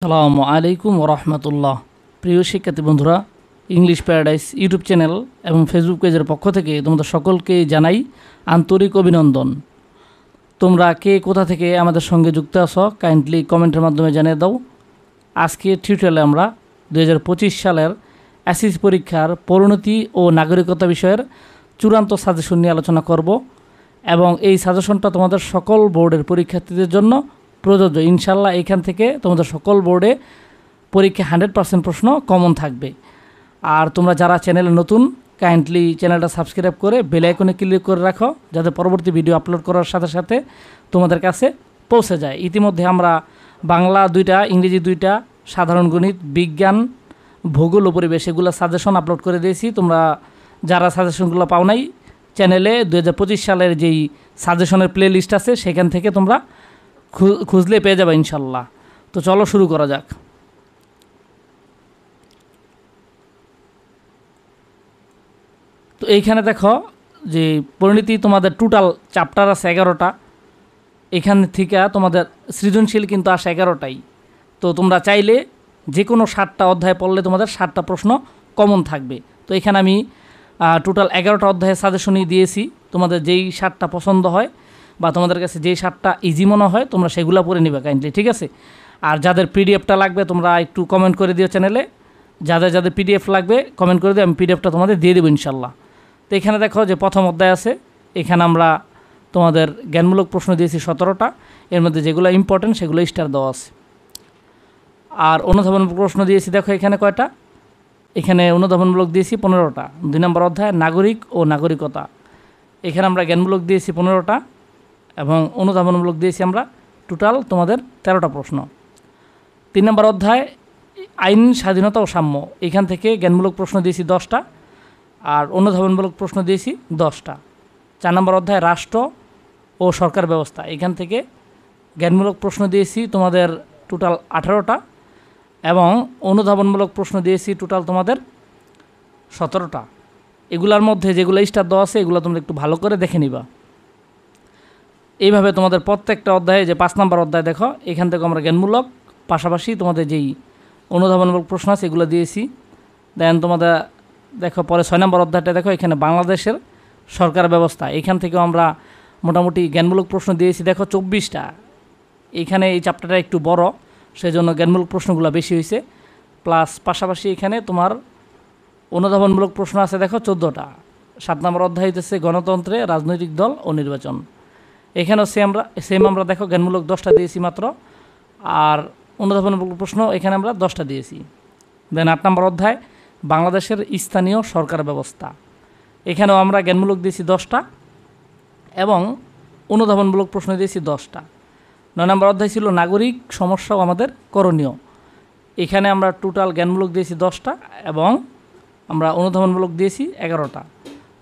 আসসালামু আলাইকুম ওরহমতুল্লাহ। প্রিয় শিক্ষার্থী বন্ধুরা, ইংলিশ প্যারাডাইস ইউটিউব চ্যানেল এবং ফেসবুক পেজের পক্ষ থেকে তোমাদের সকলকে জানাই আন্তরিক অভিনন্দন। তোমরা কে কোথা থেকে আমাদের সঙ্গে যুক্ত আছো কাইন্ডলি কমেন্টের মাধ্যমে জানিয়ে দাও। আজকে টিউটোরিয়ালে আমরা 2025 সালের এসএসসি পরীক্ষার পরিণতি ও নাগরিকতা বিষয়ের চূড়ান্ত সাজেশন নিয়ে আলোচনা করব এবং এই সাজেশনটা তোমাদের সকল বোর্ডের পরীক্ষার্থীদের জন্য প্রযোজ্য। ইনশাল্লাহ এখান থেকে তোমাদের সকল বোর্ডে পরীক্ষা 100% প্রশ্ন কমন থাকবে। আর তোমরা যারা চ্যানেলে নতুন, কাইন্ডলি চ্যানেলটা সাবস্ক্রাইব করে বেল আইকনে ক্লিক করে রাখো, যাতে পরবর্তী ভিডিও আপলোড করার সাথে সাথে তোমাদের কাছে পৌঁছে যায়। ইতিমধ্যে আমরা বাংলা 2টা, ইংরেজি 2টা, সাধারণ গণিত, বিজ্ঞান, ভূগোল ও পরিবেশ এগুলো সাজেশন আপলোড করে দিয়েছি। তোমরা যারা সাজেশনগুলো পাও নাই, চ্যানেলে 2025 সালের যেই সাজেশনের প্লে লিস্ট আছে সেখান থেকে তোমরা খুঁজলে পেয়ে যাবে ইনশাল্লাহ। তো চলো শুরু করা যাক। তো এইখানে দেখো যে পরিণতি তোমাদের টোটাল চ্যাপ্টার আছে 11টা। এখান থেকে তোমাদের সৃজনশীল কিন্তু আসে 11টাই। তো তোমরা চাইলে যে কোনো 7টা অধ্যায় পড়লে তোমাদের 7টা প্রশ্ন কমন থাকবে। তো এখানে আমি টোটাল 11টা অধ্যায়ের সাজেশনই দিয়েছি। তোমাদের যেই 7টা পছন্দ হয় বা তোমাদের কাছে যেই 7টা ইজি মনে হয় তোমরা সেগুলো পড়ে নিবে কাইন্ডলি, ঠিক আছে? আর যাদের পিডিএফটা লাগবে তোমরা একটু কমেন্ট করে দিও চ্যানেলে, যাদের যাদের পিডিএফ লাগবে কমেন্ট করে দিও, আমি পিডিএফটা তোমাদের দিয়ে দেবো ইনশাল্লাহ। তো এখানে দেখো যে প্রথম অধ্যায় আছে, এখানে আমরা তোমাদের জ্ঞানমূলক প্রশ্ন দিয়েছি 17টা। এর মধ্যে যেগুলো ইম্পর্টেন্ট সেগুলো স্টার দেওয়া আছে। আর অনুধাবনমূলক প্রশ্ন দিয়েছি দেখো এখানে কয়টা, এখানে অনুধাবনমূলক দিয়েছি 15টা। 2 নম্বর অধ্যায় নাগরিক ও নাগরিকতা, এখানে আমরা জ্ঞানমূলক দিয়েছি 15টা এবং অনুধাবনমূলক দিয়েছি আমরা টোটাল তোমাদের 13টা প্রশ্ন। 3 নম্বর অধ্যায় আইন, স্বাধীনতা ও সাম্য, এখান থেকে জ্ঞানমূলক প্রশ্ন দিয়েছি 10টা আর অনুধাবনমূলক প্রশ্ন দিয়েছি 10টা। 4 নম্বর অধ্যায় রাষ্ট্র ও সরকার ব্যবস্থা, এখান থেকে জ্ঞানমূলক প্রশ্ন দিয়েছি তোমাদের টোটাল 18টা এবং অনুধাবনমূলক প্রশ্ন দিয়েছি টোটাল তোমাদের 17টা। এগুলার মধ্যে যেগুলো স্টার দেওয়া আছে এগুলো তোমরা একটু ভালো করে দেখে নিবা। এইভাবে তোমাদের প্রত্যেকটা অধ্যায়ে যে 5 নম্বর অধ্যায় দেখো, এখান থেকে আমরা জ্ঞানমূলক পাশাপাশি তোমাদের যেই অনুধাবনমূলক প্রশ্ন আছে এগুলো দিয়েছি। দেন তোমাদের দেখো পরে 6 নম্বর অধ্যায়টা দেখো, এখানে বাংলাদেশের সরকার ব্যবস্থা, এখান থেকেও আমরা মোটামুটি জ্ঞানমূলক প্রশ্ন দিয়েছি দেখো 24টা। এখানে এই চ্যাপ্টারটা একটু বড়, সেই জন্য জ্ঞানমূলক প্রশ্নগুলো বেশি হয়েছে। প্লাস পাশাপাশি এখানে তোমার অনুধাবনমূলক প্রশ্ন আছে দেখো 14টা। 7 নম্বর অধ্যায় হইতেছে গণতন্ত্রে রাজনৈতিক দল ও নির্বাচন, এখানেও সেম আমরা দেখো জ্ঞানমূলক 10টা দিয়েছি মাত্র, আর অনুধাবনমূলক প্রশ্ন এখানে আমরা 10টা দিয়েছি। দেন 8 নম্বর অধ্যায় বাংলাদেশের স্থানীয় সরকার ব্যবস্থা, এখানেও আমরা জ্ঞানমূলক দিয়েছি 10টা এবং অনুধাবনমূলক প্রশ্ন দিয়েছি 10টা। 9 নম্বর অধ্যায় ছিল নাগরিক সমস্যা ও আমাদের করণীয়, এখানে আমরা টোটাল জ্ঞানমূলক দিয়েছি 10টা এবং আমরা অনুধাবনমূলক দিয়েছি 11টা।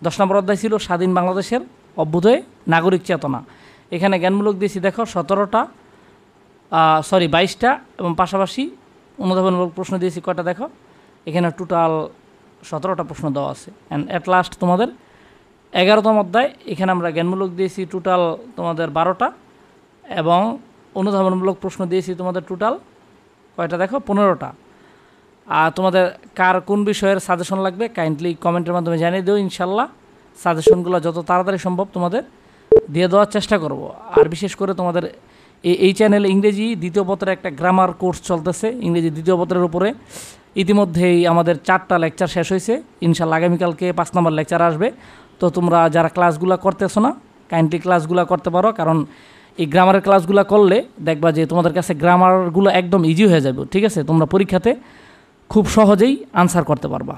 10 নম্বর অধ্যায় ছিল স্বাধীন বাংলাদেশের অভ্যুদয় নাগরিক চেতনা, এখানে জ্ঞানমূলক দিয়েছি দেখো 22টা এবং পাশাপাশি অনুধাবনমূলক প্রশ্ন দিয়েছি কয়টা দেখো, এখানে টোটাল 17টা প্রশ্ন দেওয়া আছে। অ্যান্ড অ্যাট লাস্ট তোমাদের 11তম অধ্যায়, এখানে আমরা জ্ঞানমূলক দিয়েছি টোটাল তোমাদের 12টা এবং অনুধাবনমূলক প্রশ্ন দিয়েছি তোমাদের টোটাল কয়টা দেখো 15টা। আর তোমাদের কার কোন বিষয়ের সাজেশন লাগবে কাইন্ডলি কমেন্টের মাধ্যমে জানিয়ে দিও, ইনশাল্লাহ সাজেশনগুলো যত তাড়াতাড়ি সম্ভব তোমাদের দিয়ে দেওয়ার চেষ্টা করব। আর বিশেষ করে তোমাদের এই চ্যানেলে ইংরেজি 2য় পত্রের একটা গ্রামার কোর্স চলতেছে, ইংরেজি 2য় পত্রের উপরে ইতিমধ্যেই আমাদের 4টা লেকচার শেষ হয়েছে। ইনশাল্লাহ আগামীকালকে 5 নম্বর লেকচার আসবে। তো তোমরা যারা ক্লাসগুলো করতেছো না কাইন্ডলি ক্লাসগুলো করতে পারো, কারণ এই গ্রামারের ক্লাসগুলো করলে দেখবা যে তোমাদের কাছে গ্রামারগুলো একদম ইজি হয়ে যাবে, ঠিক আছে? তোমরা পরীক্ষাতে খুব সহজেই আনসার করতে পারবা।